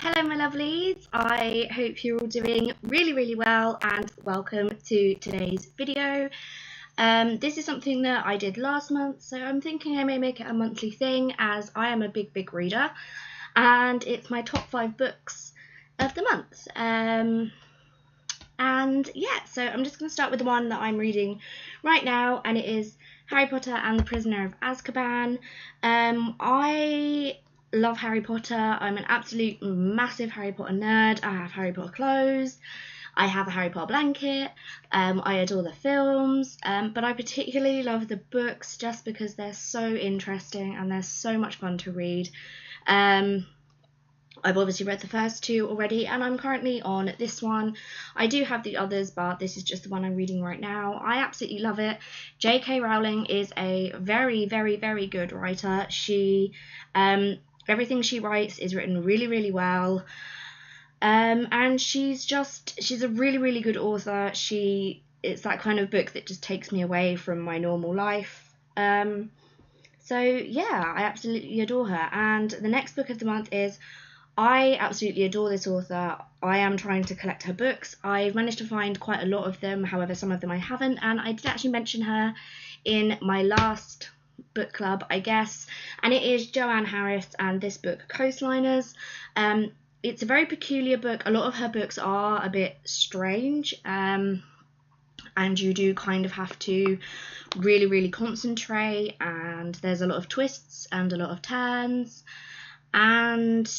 Hello my lovelies, I hope you're all doing really well and welcome to today's video. This is something that I did last month, so I'm thinking I may make it a monthly thing as I am a big reader and it's my top 5 books of the month. And yeah, so I'm just going to start with the one that I'm reading right now, and it is Harry Potter and the Prisoner of Azkaban. I love Harry Potter. I'm an absolute massive Harry Potter nerd. I have Harry Potter clothes. I have a Harry Potter blanket. I adore the films, but I particularly love the books just because they're so interesting and they're so much fun to read. I've obviously read the first 2 already, and I'm currently on this one. I do have the others, but this is just the one I'm reading right now. I absolutely love it. J.K. Rowling is a very good writer. She, everything she writes is written really well. And she's a really good author. It's that kind of book that just takes me away from my normal life. So yeah, I absolutely adore her. And the next book of the month is, I absolutely adore this author. I am trying to collect her books. I've managed to find quite a lot of them, however some of them I haven't, and I did actually mention her in my last book club, I guess, and it is Joanne Harris and this book, Coastliners. It's a very peculiar book. A lot of her books are a bit strange, and you do kind of have to really concentrate, and there's a lot of twists and a lot of turns, and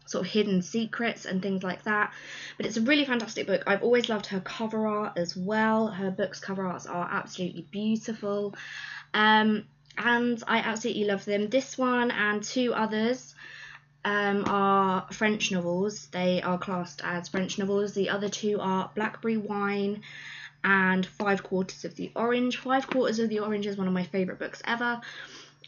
sort of hidden secrets and things like that. But it's a really fantastic book. I've always loved her cover art as well. Her books' cover arts are absolutely beautiful, and I absolutely love them. This one and 2 others are French novels. They are classed as French novels. The other 2 are Blackberry Wine and 5 Quarters of the Orange. 5 Quarters of the Orange is one of my favourite books ever.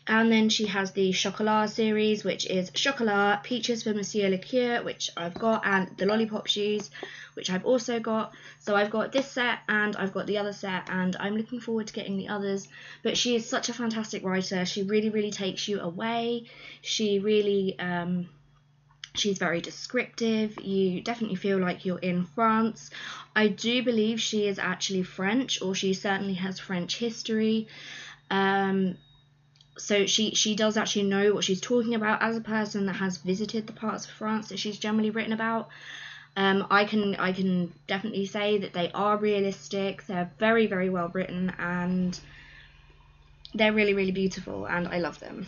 And then she has the Chocolat series, which is Chocolat, Peaches for Monsieur le Cure, which I've got, and the Lollipop Shoes, which I've also got. So I've got this set and I've got the other set, and I'm looking forward to getting the others. But she is such a fantastic writer. She really takes you away. She really, she's very descriptive. You definitely feel like you're in France. I do believe she is actually French, or she certainly has French history. So she does actually know what she's talking about as a person that has visited the parts of France that she's generally written about. I can definitely say that they are realistic. They're very well written, and they're really beautiful, and I love them.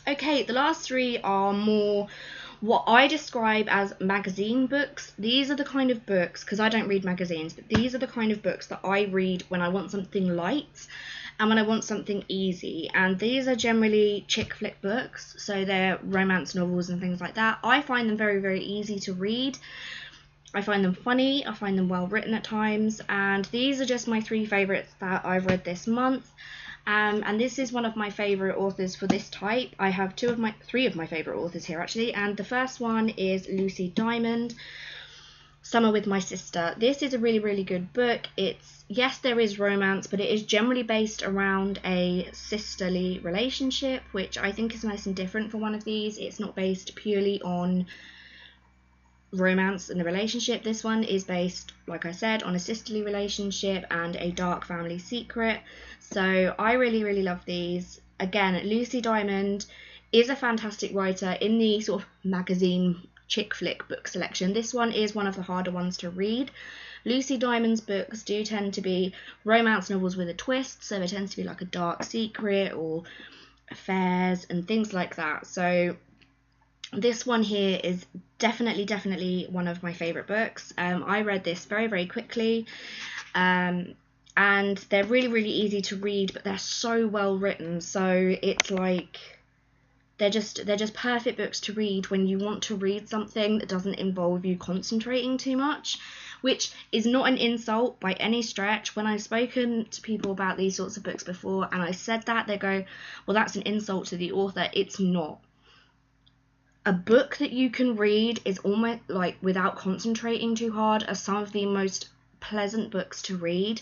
Okay, the last 3 are more what I describe as magazine books. These are the kind of books, because I don't read magazines, but these are the kind of books that I read when I want something light and when I want something easy. And these are generally chick flick books, so they're romance novels and things like that. I find them very easy to read. I find them funny, I find them well written at times, and these are just my 3 favourites that I've read this month. And this is one of my favourite authors for this type. I have 3 of my favourite authors here actually, and the first one is Lucy Diamond, Summer with My Sister. This is a really good book. Yes, there is romance, but it is generally based around a sisterly relationship, which I think is nice and different for one of these. It's not based purely on romance in the relationship. This one is based, like I said, on a sisterly relationship and a dark family secret. So I really love these. Again, Lucy Diamond is a fantastic writer in the sort of magazine chick flick book selection. This one is one of the harder ones to read. Lucy Diamond's books do tend to be romance novels with a twist, so there tends to be like a dark secret or affairs and things like that. So this one here is definitely one of my favourite books. I read this very quickly, and they're really easy to read, but they're so well written. So it's like they're just perfect books to read when you want to read something that doesn't involve you concentrating too much, which is not an insult by any stretch. When I've spoken to people about these sorts of books before and I said that, they go, well, that's an insult to the author. It's not. A book that you can read is almost like without concentrating too hard are some of the most pleasant books to read.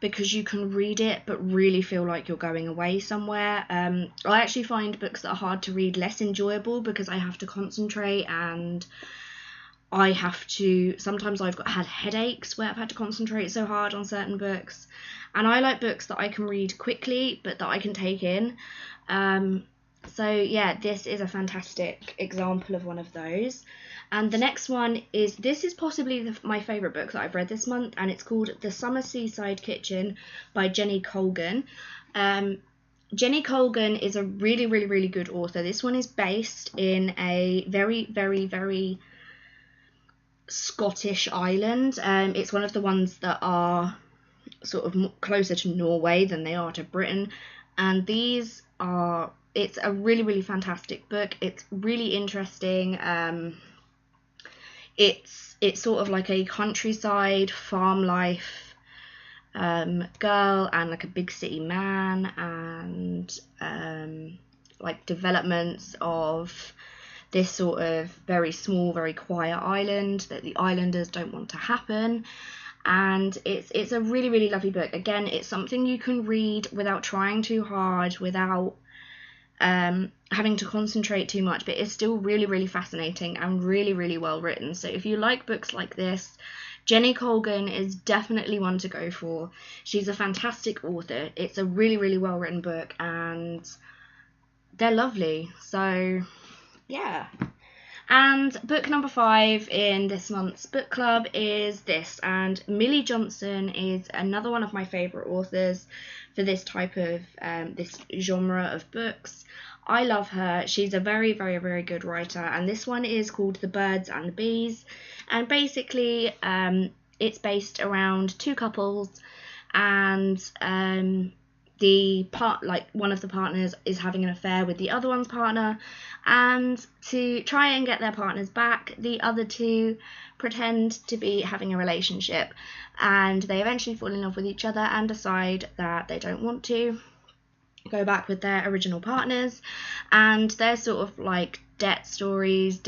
because you can read it but really feel like you're going away somewhere. I actually find books that are hard to read less enjoyable because I have to concentrate, and sometimes I've had headaches where I've had to concentrate so hard on certain books, and I like books that I can read quickly but that I can take in. So yeah, this is a fantastic example of one of those. And the next one is possibly my favourite book that I've read this month, and it's called The Summer Seaside Kitchen by Jenny Colgan. Jenny Colgan is a really, really, really good author. This one is based in a very, very, very Scottish island. It's one of the ones that are sort of closer to Norway than they are to Britain, and it's a really, really fantastic book. It's really interesting. It's sort of like a countryside farm life girl and like a big city man, and like developments of this sort of very small, very quiet island that the islanders don't want to happen. And it's a really, really lovely book. Again, it's something you can read without trying too hard, without having to concentrate too much, but it's still really, really fascinating and really, really well written. So if you like books like this, Jenny Colgan is definitely one to go for. She's a fantastic author. It's a really, really well written book, and they're lovely. So yeah. And book number 5 in this month's book club is this, and Millie Johnson is another one of my favourite authors for this type of this genre of books. I love her. She's a very, very, very good writer, and this one is called The Birds and the Bees, and basically it's based around two couples, and one of the partners is having an affair with the other one's partner, and to try and get their partners back, the other two pretend to be having a relationship, and they eventually fall in love with each other and decide that they don't want to go back with their original partners. And there's sort of like debt stories,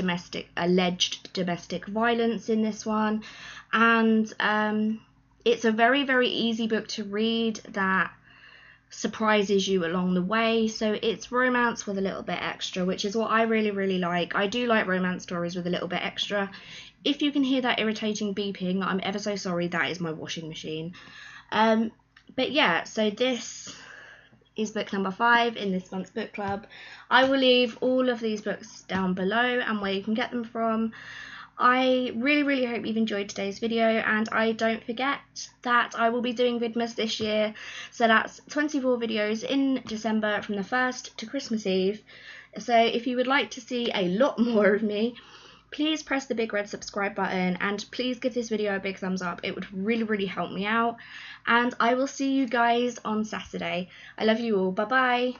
alleged domestic violence in this one, and it's a very, very easy book to read that surprises you along the way. So it's romance with a little bit extra, which is what I really, really like. I do like romance stories with a little bit extra. If you can hear that irritating beeping, I'm ever so sorry, that is my washing machine. But yeah, so this is book number 5 in this month's book club. I will leave all of these books down below and where you can get them from. I really, really hope you've enjoyed today's video, and don't forget that I will be doing Vidmas this year, so that's 24 videos in December from the 1st to Christmas Eve. So if you would like to see a lot more of me, please press the big red subscribe button, and please give this video a big thumbs up. It would really, really help me out, and I will see you guys on Saturday. I love you all. Bye bye.